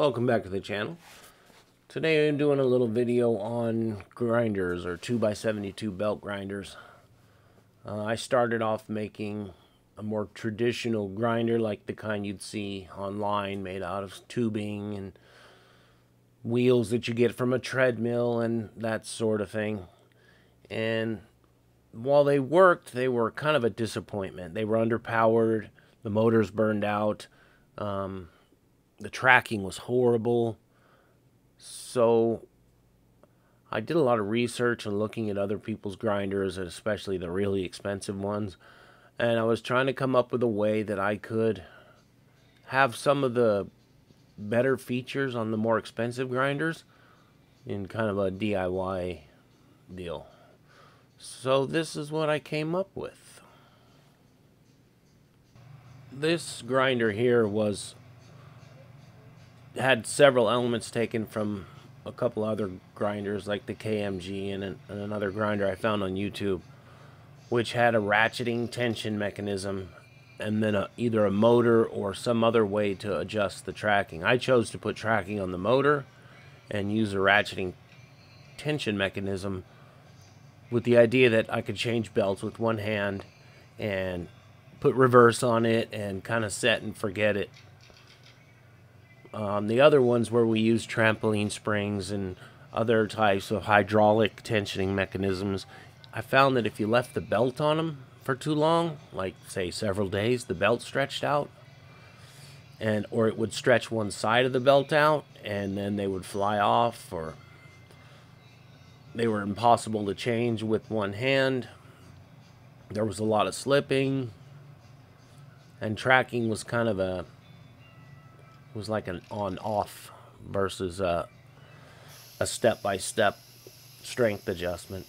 Welcome back to the channel. Today I'm doing a little video on grinders, or 2x72 belt grinders. I started off making a more traditional grinder like the kind you'd see online, made out of tubing and wheels that you get from a treadmill and that sort of thing. And while they worked, they were kind of a disappointment. They were underpowered, the motors burned out, the tracking was horrible. So I did a lot of research and looking at other people's grinders, and especially the really expensive ones. And I was trying to come up with a way that I could have some of the better features on the more expensive grinders in kind of a DIY deal. So this is what I came up with. This grinder here had several elements taken from a couple other grinders like the KMG and another grinder I found on YouTube, which had a ratcheting tension mechanism and then either a motor or some other way to adjust the tracking. I chose to put tracking on the motor and use a ratcheting tension mechanism with the idea that I could change belts with one hand and put reverse on it and kind of set and forget it. The other ones where we use trampoline springs and other types of hydraulic tensioning mechanisms, I found that if you left the belt on them for too long, like say several days, the belt stretched out, or it would stretch one side of the belt out and then they would fly off, or they were impossible to change with one hand. There was a lot of slipping, and tracking was kind of was like an on-off versus a step-by-step strength adjustment.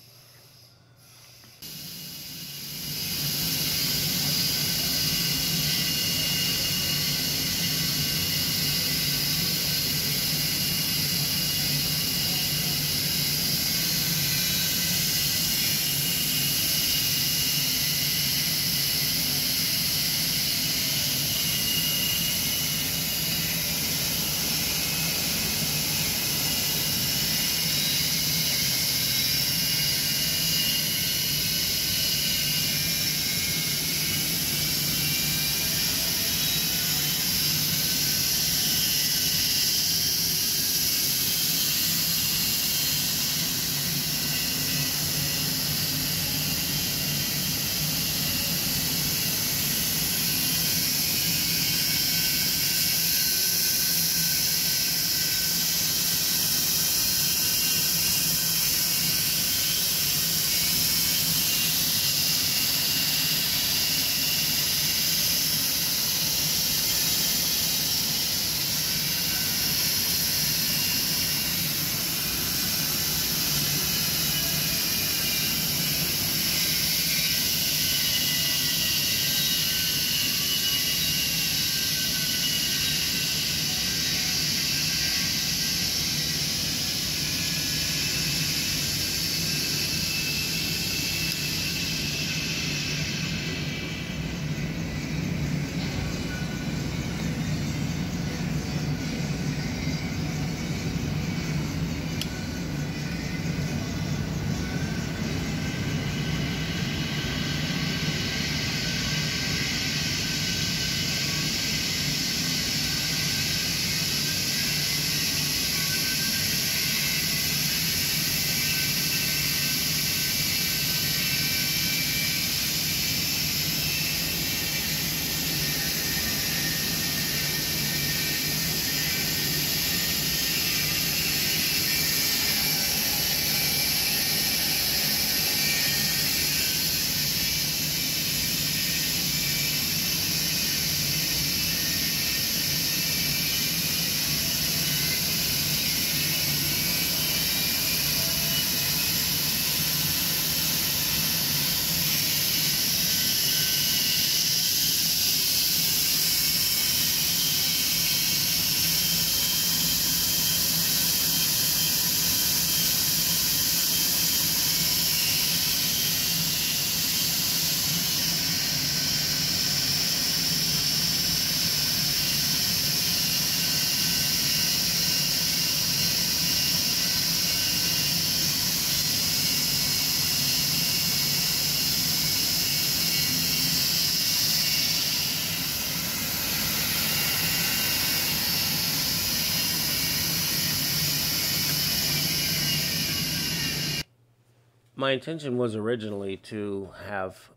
My intention was originally to have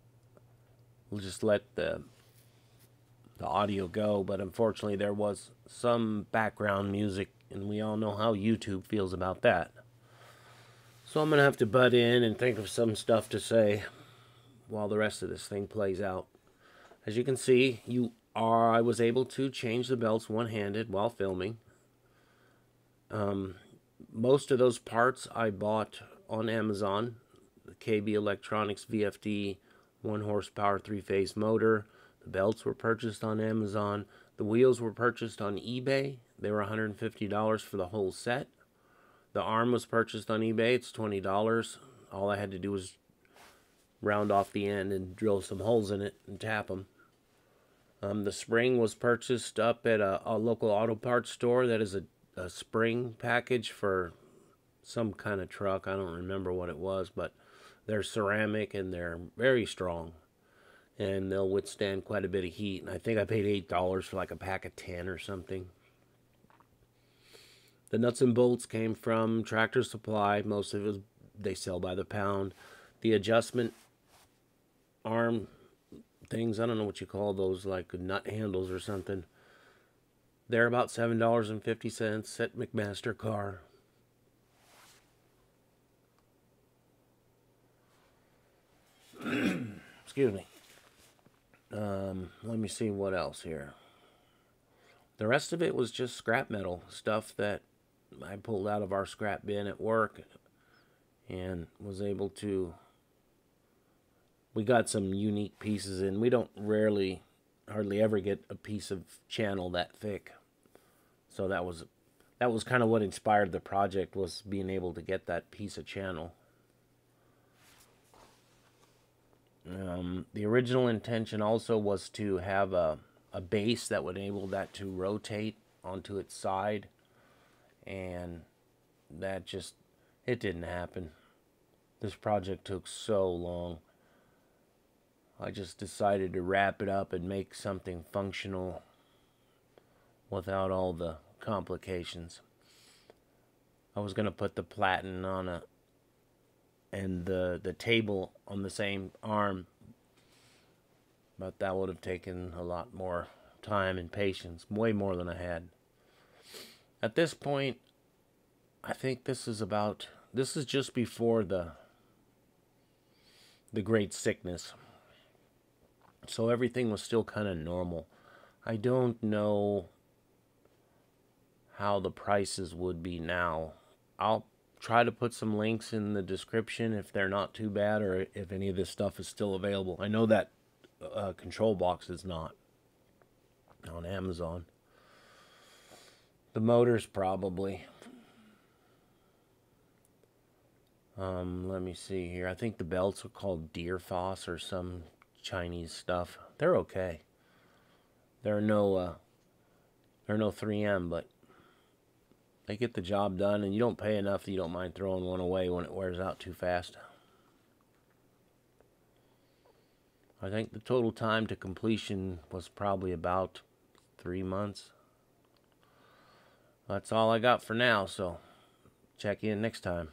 just let the audio go, but unfortunately there was some background music, and we all know how YouTube feels about that. So I'm going to have to butt in and think of some stuff to say while the rest of this thing plays out. As you can see, I was able to change the belts one-handed while filming. Most of those parts I bought on Amazon. The KB Electronics VFD 1 horsepower 3-phase motor. The belts were purchased on Amazon. The wheels were purchased on eBay. They were $150 for the whole set. The arm was purchased on eBay. It's $20. All I had to do was round off the end and drill some holes in it and tap them. The spring was purchased up at a local auto parts store. That is a spring package for some kind of truck. I don't remember what it was, but they're ceramic and they're very strong. And they'll withstand quite a bit of heat. And I think I paid $8 for like a pack of 10 or something. The nuts and bolts came from Tractor Supply. Most of it they sell by the pound. The adjustment arm things, I don't know what you call those, like nut handles or something. They're about $7.50 at McMaster Car. Excuse me. Let me see what else here. The rest of it was just scrap metal stuff that I pulled out of our scrap bin at work and was able to. We got some unique pieces in. We don't hardly ever get a piece of channel that thick. So that was kind of what inspired the project, was being able to get that piece of channel. The original intention also was to have a base that would enable that to rotate onto its side, and that it didn't happen. This project took so long. I just decided to wrap it up and make something functional without all the complications. I was going to put the platen on and the table on the same arm, but that would have taken a lot more time and patience, way more than I had. At this point, I think this is just before the Great Sickness. So everything was still kind of normal. I don't know how the prices would be now. I'll try to put some links in the description if they're not too bad, or if any of this stuff is still available. I know that control box is not on Amazon. The motors probably. Let me see here. I think the belts are called Deer Foss or some Chinese stuff. They're okay. They're no 3M, but they get the job done, and you don't pay enough that you don't mind throwing one away when it wears out too fast. I think the total time to completion was probably about 3 months. That's all I got for now, so check in next time.